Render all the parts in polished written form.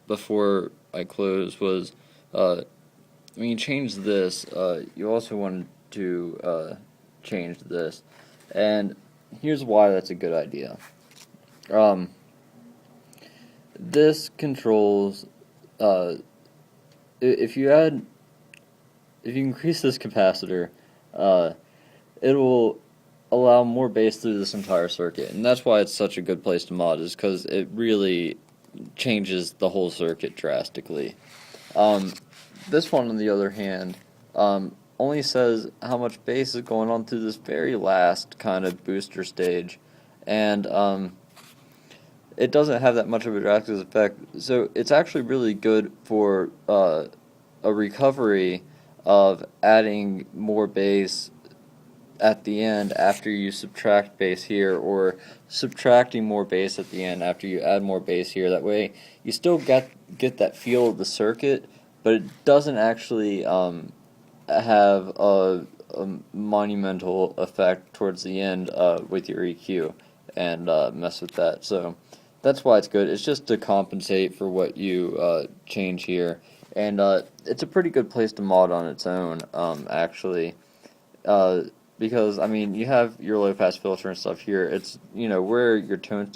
before I close was when you change this, you also want to change this, and here's why that's a good idea. This controls if you increase this capacitor, it will allow more bass through this entire circuit, and that's why it's such a good place to mod, is because it really changes the whole circuit drastically. This one, on the other hand, only says how much bass is going on through this very last kind of booster stage, and it doesn't have that much of a drastic effect, so it's actually really good for a recovery of adding more bass at the end after you subtract bass here, or subtracting more bass at the end after you add more bass here. That way you still get that feel of the circuit, but it doesn't actually have a monumental effect towards the end with your EQ and mess with that. So that's why it's good. It's just to compensate for what you change here, and it's a pretty good place to mod on its own, actually. Because, I mean, you have your low-pass filter and stuff here. It's, where your tone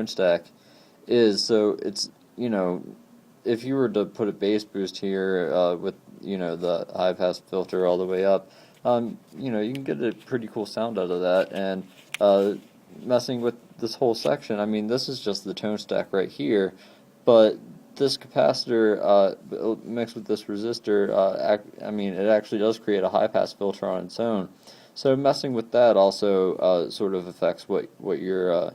stack is, so it's, if you were to put a bass boost here with, the high-pass filter all the way up, you can get a pretty cool sound out of that, and messing with this whole section, I mean, this is just the tone stack right here, but this capacitor mixed with this resistor, it actually does create a high-pass filter on its own. So messing with that also sort of affects what your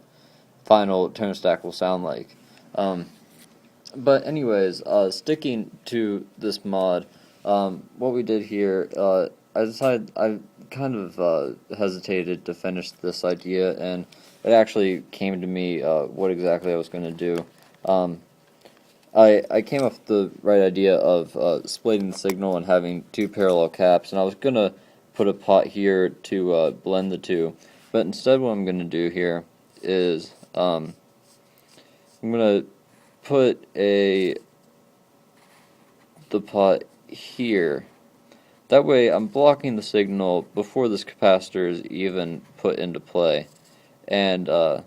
final tone stack will sound like. But anyways, sticking to this mod, what we did here, I kind of hesitated to finish this idea, and it actually came to me what exactly I was going to do. I came up with the right idea of splitting the signal and having two parallel caps, and I was going to put a pot here to blend the two, but instead what I'm going to do here is I'm going to put the pot here. That way I'm blocking the signal before this capacitor is even put into play, and so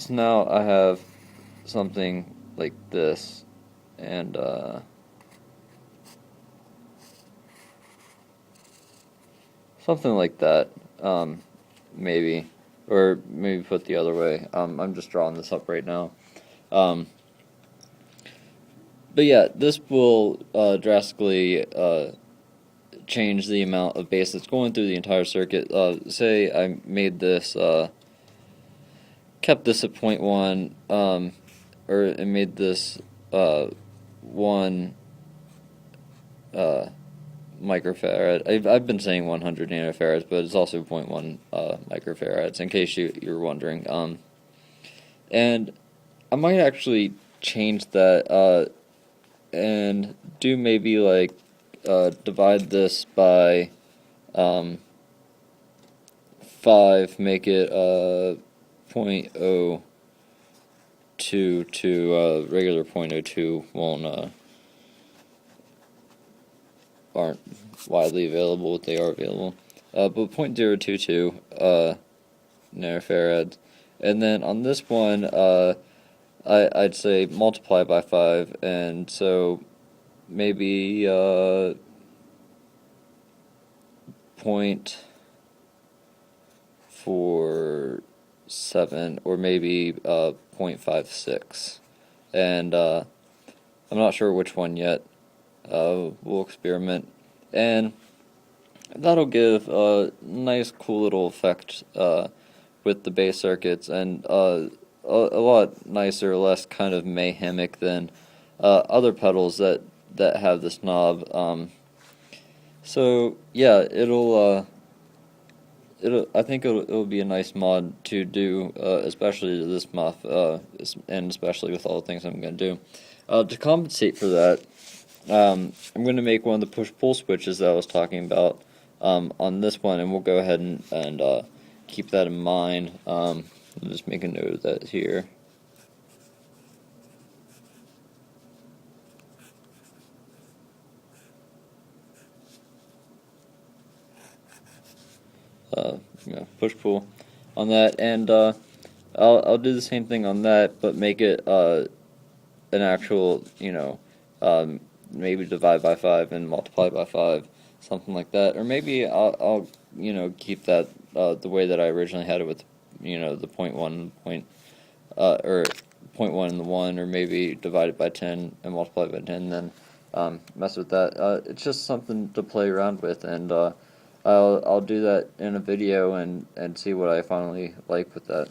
now I have something like this, and something like that, maybe, or maybe put the other way. I'm just drawing this up right now. But yeah, this will drastically change the amount of bass that's going through the entire circuit. Say I made this, kept this at 0.1, or made this 1 microfarad. I've been saying 100 nanofarads, but it's also 0.1 microfarads, in case you're wondering. And I might actually change that and do maybe like divide this by 5, make it 0.02 to regular 0.02 aren't widely available, but they are available. But 0.022 nanofarads, and then on this one I'd say multiply by 5, and so maybe 0.47, or maybe 0.56, and I'm not sure which one yet. We'll experiment, and that'll give a nice cool little effect with the bass circuits, and a lot nicer, less kind of mayhemic than other pedals that have this knob. So yeah, I think it'll be a nice mod to do, especially to this Muff, and especially with all the things I'm going to do. To compensate for that, I'm going to make one of the push-pull switches that I was talking about on this one, and we'll go ahead and keep that in mind. I'll just make a note of that here. Push pull on that, and I'll do the same thing on that, but make it an actual, maybe divide by 5 and multiply by 5, something like that. Or maybe I'll keep that the way that I originally had it with, the point 1, or point 1 and the 1, or maybe divide it by 10 and multiply by 10, then mess with that. It's just something to play around with, and I'll do that in a video and see what I finally like with that.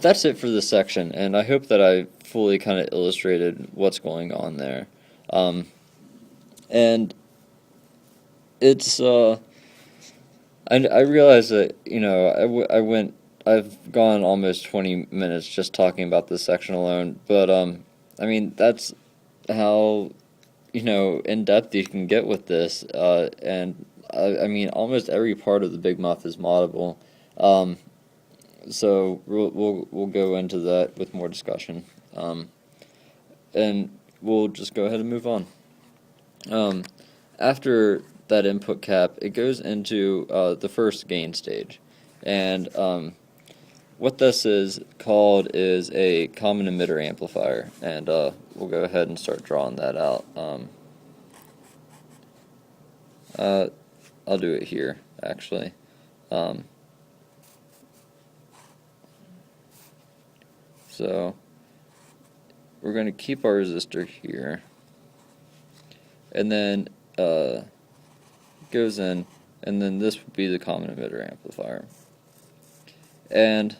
That's it for this section, and I hope that I fully kind of illustrated what's going on there. And it's I realize that I've gone almost 20 minutes just talking about this section alone, but I mean, that's how in depth you can get with this, and I mean, almost every part of the Big Muff is moddable. So we'll go into that with more discussion, and we'll just go ahead and move on. After that input cap, it goes into the first gain stage, and what this is called is a common emitter amplifier, and we'll go ahead and start drawing that out. I'll do it here, actually. So we're going to keep our resistor here, and then goes in, and then this would be the common emitter amplifier. And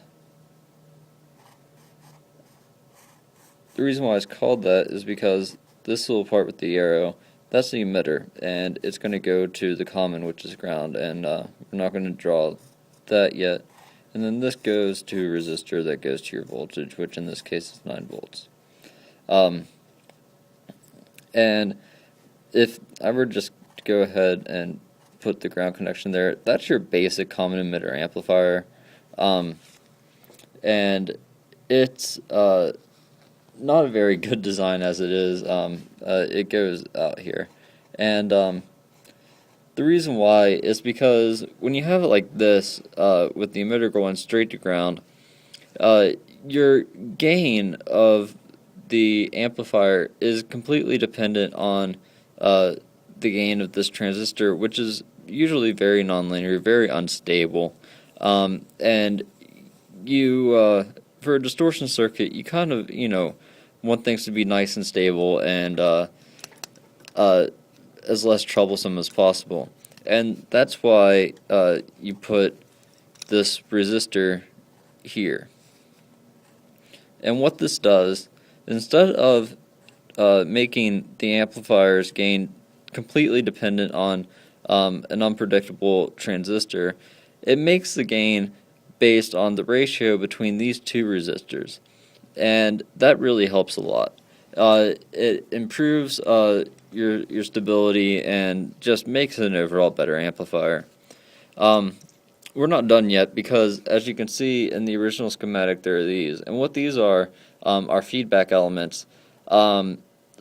the reason why it's called that is because this little part with the arrow, that's the emitter, and it's going to go to the common, which is ground, and we're not going to draw that yet. And then this goes to a resistor that goes to your voltage, which in this case is 9 volts. And if I were just to go ahead and put the ground connection there, that's your basic common emitter amplifier. And it's not a very good design as it is. It goes out here. And the reason why is because when you have it like this, with the emitter going straight to ground, your gain of the amplifier is completely dependent on the gain of this transistor, which is usually very nonlinear, very unstable. And you, for a distortion circuit, you kind of, want things to be nice and stable and as less troublesome as possible. And that's why you put this resistor here. And what this does, instead of making the amplifier's gain completely dependent on an unpredictable transistor, it makes the gain based on the ratio between these two resistors. And that really helps a lot. It improves your stability and just makes it an overall better amplifier. We're not done yet because, as you can see in the original schematic, there are these. And what these are feedback elements.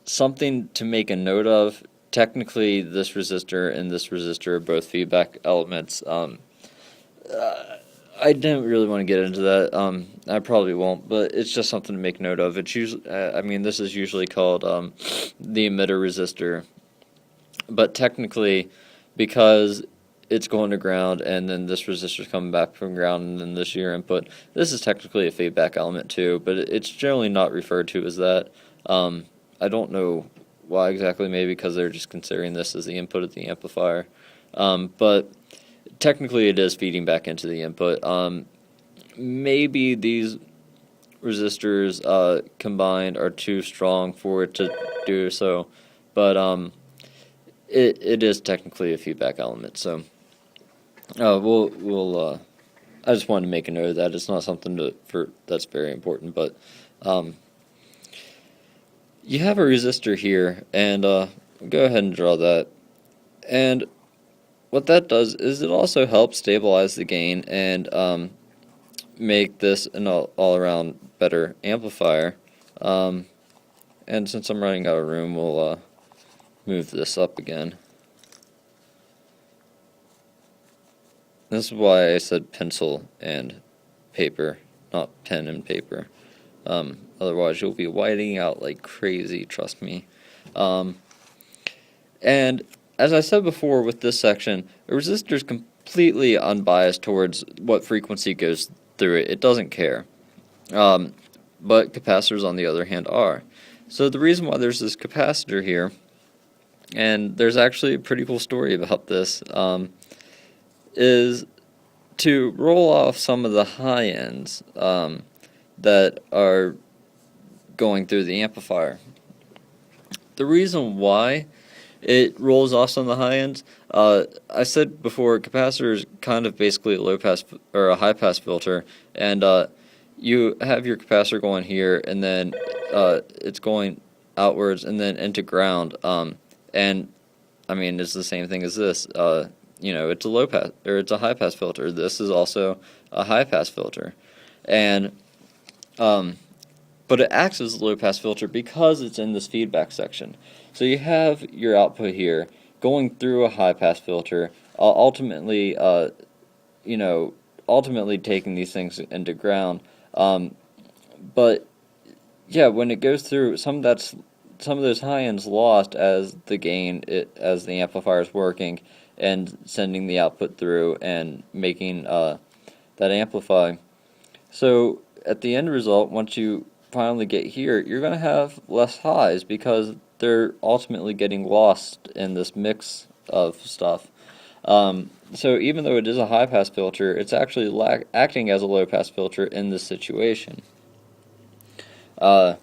Something to make a note of. Technically, this resistor and this resistor are both feedback elements. I didn't really want to get into that. I probably won't, but it's just something to make note of. It's usually, this is usually called the emitter resistor, but technically, because it's going to ground, and then this resistor is coming back from ground, and then this is your input, this is technically a feedback element too, but it's generally not referred to as that. I don't know why exactly, maybe because they're just considering this as the input of the amplifier, but technically it is feeding back into the input. Maybe these resistors combined are too strong for it to do so, but it is technically a feedback element. So we'll I just wanted to make a note of that. It's not something that's very important, but you have a resistor here, and go ahead and draw that. And what that does is it also helps stabilize the gain and make this an all-around better amplifier. And since I'm running out of room, we'll move this up again. This is why I said pencil and paper, not pen and paper. Otherwise, you'll be whiting out like crazy, trust me. And as I said before with this section, a resistor is completely unbiased towards what frequency goes through it. It doesn't care. But capacitors, on the other hand, are. So the reason why there's this capacitor here, and there's actually a pretty cool story about this, is to roll off some of the high ends that are going through the amplifier. The reason why it rolls off some of the high ends, I said before, capacitor is kind of basically a low pass or a high pass filter, and you have your capacitor going here, and then it's going outwards and then into ground. And I mean, it's the same thing as this. It's a low pass or it's a high pass filter. This is also a high pass filter, and but it acts as a low pass filter because it's in this feedback section. So you have your output here going through a high pass filter, ultimately taking these things into ground. But yeah, when it goes through, some of those high ends lost as the gain, as the amplifier is working and sending the output through and making that amplify. So at the end result, once you finally get here, you're going to have less highs because they're ultimately getting lost in this mix of stuff. So even though it is a high pass filter, it's actually acting as a low pass filter in this situation. And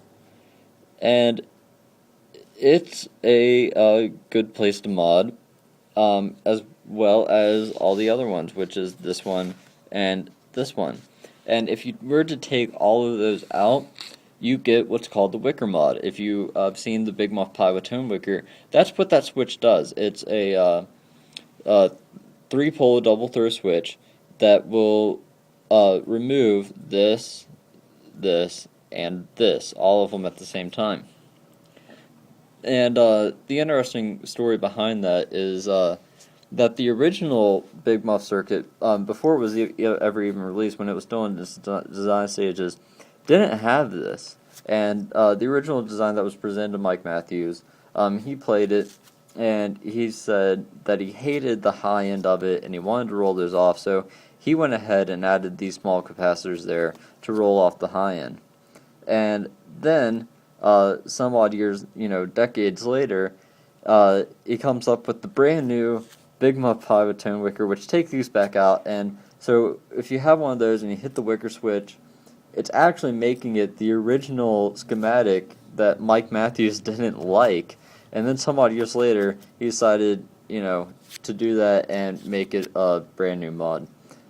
it's a good place to mod, as well as all the other ones, which is this one and this one. And if you were to take all of those out, you get what's called the Wicker Mod. If you have seen the Big Muff Pi with tone wicker, that's what that switch does. It's a 3-pole double throw switch that will remove this, and this, all of them at the same time. And the interesting story behind that is that the original Big Muff circuit, before it was ever even released, when it was still in its design stages, didn't have this. And the original design that was presented to Mike Matthews, he played it, and he said that he hated the high end of it, and he wanted to roll those off, so he went ahead and added these small capacitors there to roll off the high end. And then, some odd years, decades later, he comes up with the brand new Big Muff Pi with tone wicker, which takes these back out. And so if you have one of those and you hit the wicker switch, it's actually making it the original schematic that Mike Matthews didn't like. And then some odd years later, he decided, to do that and make it a brand new mod.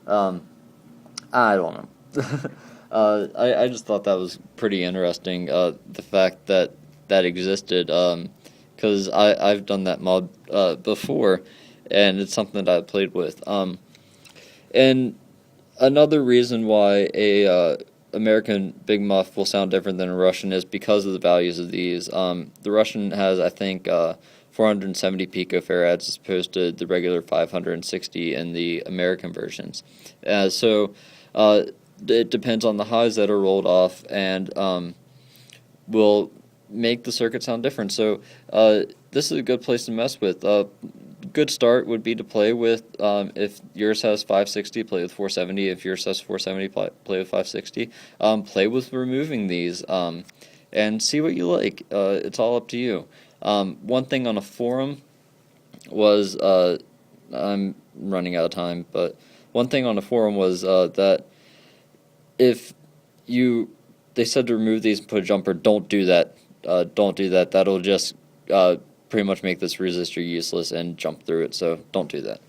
I don't know. I just thought that was pretty interesting, the fact that existed, because I've done that mod before, and it's something that I've played with. And another reason why a American Big Muff will sound different than a Russian is because of the values of these. The Russian has, I think, 470 picofarads as opposed to the regular 560 in the American versions. So it depends on the highs that are rolled off, and will make the circuit sound different. So this is a good place to mess with. Good start would be to play with, if yours has 560, play with 470. If yours has 470, play with 560. Play with removing these, and see what you like. It's all up to you. One thing on a forum was, I'm running out of time, but one thing on a forum was that if they said to remove these and put a jumper, don't do that. Don't do that. That'll just pretty much make this resistor useless and jump through it, so don't do that.